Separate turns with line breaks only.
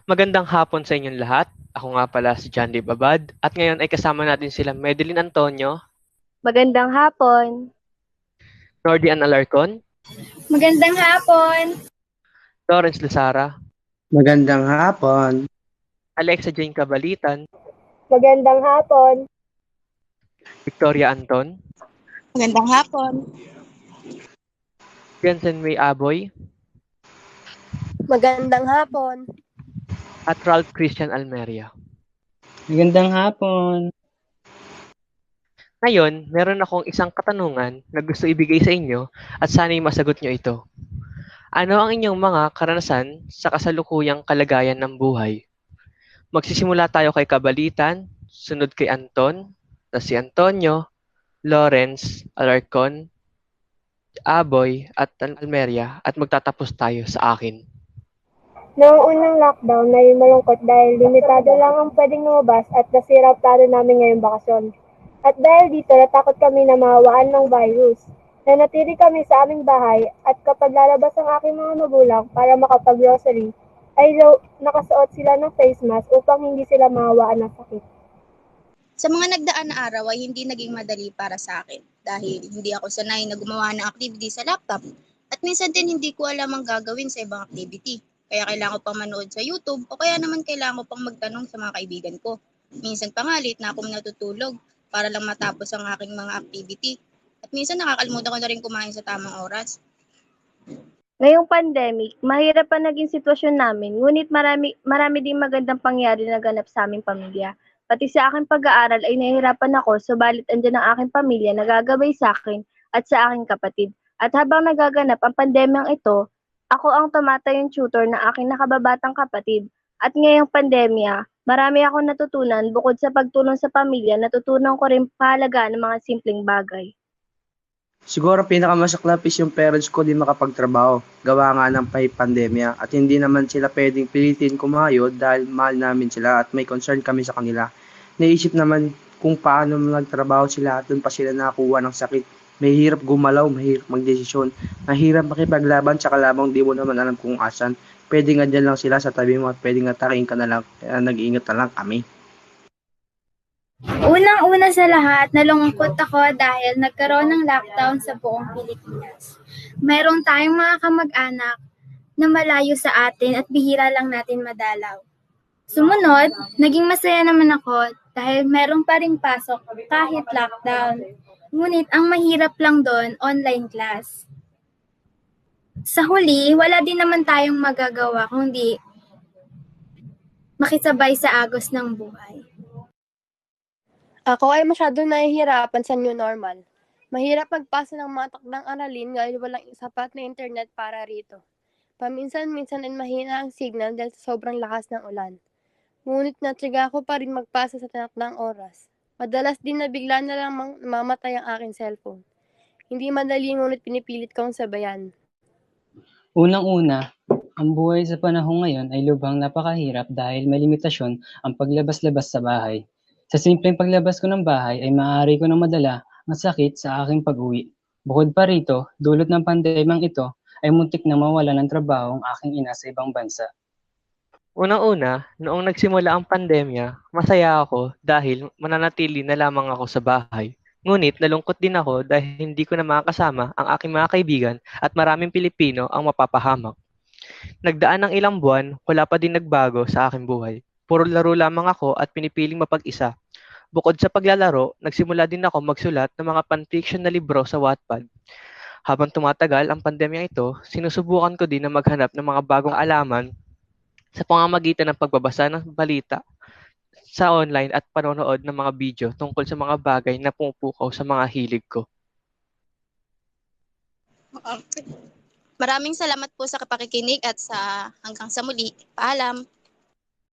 Magandang hapon sa inyong lahat. Ako nga pala si John D. Babad at ngayon ay kasama natin sila Madeline Antonio,
Magandang hapon.
Nordy Ann Alarcon,
Magandang hapon.
Lawrence Lusara,
Magandang hapon.
Alexa Jane Cabalitan,
Magandang hapon.
Victoria Anton,
Magandang hapon.
Jensen May Aboy,
Magandang hapon.
at Ralph Christian Almeria.
Magandang hapon.
Ngayon, meron akong isang katanungan na gusto ibigay sa inyo at sana'y masagot nyo ito. Ano ang inyong mga karanasan sa kasalukuyang kalagayan ng buhay? Magsisimula tayo kay Kabalitan, sunod kay Anton, tapos si Antonio, Lawrence, Alarcon, Aboy, at Almeria at magtatapos tayo sa akin.
Noong unang lockdown ay malungkot dahil limitado lang ang pwedeng lumabas at nasira plano namin ngayong bakasyon. At dahil dito natakot kami na mawaan ng virus. Nanatili kami sa aming bahay at kapag lalabas ang aking mga magulang para makapag-grocery, ay nakasuot sila ng face mask upang hindi sila mawaan ng sakit.
Sa mga nagdaan na araw ay hindi naging madali para sa akin dahil hindi ako sanay na gumawa ng activity sa laptop at minsan din hindi ko alam ang gagawin sa ibang activity. Kaya kailangan ko pang manood sa YouTube o kaya naman kailangan ko pang magtanong sa mga kaibigan ko. Minsan pa nga late na akong natutulog para lang matapos ang aking mga activity. At minsan nakakalimutan ko na rin kumain sa tamang oras.
Ngayong pandemic, mahirap pa naging sitwasyon namin, ngunit marami ding magandang pangyari na ganap sa aming pamilya. Pati sa aking pag-aaral ay nahihirapan ako, subalit andyan ang aking pamilya na gagabay sa akin at sa aking kapatid. At habang nagaganap ang pandemyang ito, ako ang tumatayong tutor ng aking nakababatang kapatid. At ngayong pandemya, marami akong natutunan bukod sa pagtulong sa pamilya, natutunan ko rin pahalagaan ng mga simpleng bagay.
Siguro pinakamasaklap is yung parents ko di makapagtrabaho. Gawa nga ng pandemya at hindi naman sila pwedeng pilitin kumayod dahil mahal namin sila at may concern kami sa kanila. Naisip naman kung paano nagtrabaho sila at doon pa sila nakakuha ng sakit. Mahirap gumalaw, mahirap magdesisyon, mahirap makipaglaban sa kalabang di mo naman alam kung asan. Pwede nga dyan lang sila sa tabi mo at pwede nga atakin ka na lang, kaya nag-iingat na lang kami.
Unang-una sa lahat, nalungkot ako dahil nagkaroon ng lockdown sa buong Pilipinas. Meron tayong mga kamag-anak na malayo sa atin at bihira lang natin madalaw. Sumunod, naging masaya naman ako dahil meron pa ring pasok kahit lockdown. Ngunit ang mahirap lang doon, online class. Sa huli, wala din naman tayong magagawa kundi makisabay sa agos ng buhay.
Ako ay masyadong nahihirapan sa new normal. Mahirap magpasa ng mga takdang aralin dahil walang sapat na internet para rito. Paminsan-minsan ay mahina ang signal dahil sa sobrang lakas ng ulan. Ngunit natriga ko pa rin magpasa sa tinakdang oras. Madalas din na bigla na lang mamatay ang aking cellphone. Hindi madali ngunit pinipilit kong sabayan.
Unang-una, ang buhay sa panahon ngayon ay lubhang napakahirap dahil may limitasyon ang paglabas-labas sa bahay. Sa simpleng paglabas ko ng bahay ay maaari ko nang madala ang sakit sa aking pag-uwi. Bukod pa rito, dulot ng pandemyang ito ay muntik na mawala ng trabaho ang aking ina sa ibang bansa.
Unang-una, noong nagsimula ang pandemya, masaya ako dahil mananatili na lamang ako sa bahay. Ngunit nalungkot din ako dahil hindi ko na makakasama ang aking mga kaibigan at maraming Pilipino ang mapapahamak. Nagdaan ng ilang buwan, wala pa din nagbago sa aking buhay. Puro laro lamang ako at pinipiling mapag-isa. Bukod sa paglalaro, nagsimula din ako magsulat ng mga fanfiction na libro sa Wattpad. Habang tumatagal ang pandemya ito, sinusubukan ko din na maghanap ng mga bagong alaman sa pamamagitan ng pagbabasa ng balita sa online at panonood ng mga video tungkol sa mga bagay na pumupukaw sa mga hilig ko.
Maraming salamat po sa pakikinig at hanggang sa muli. Paalam!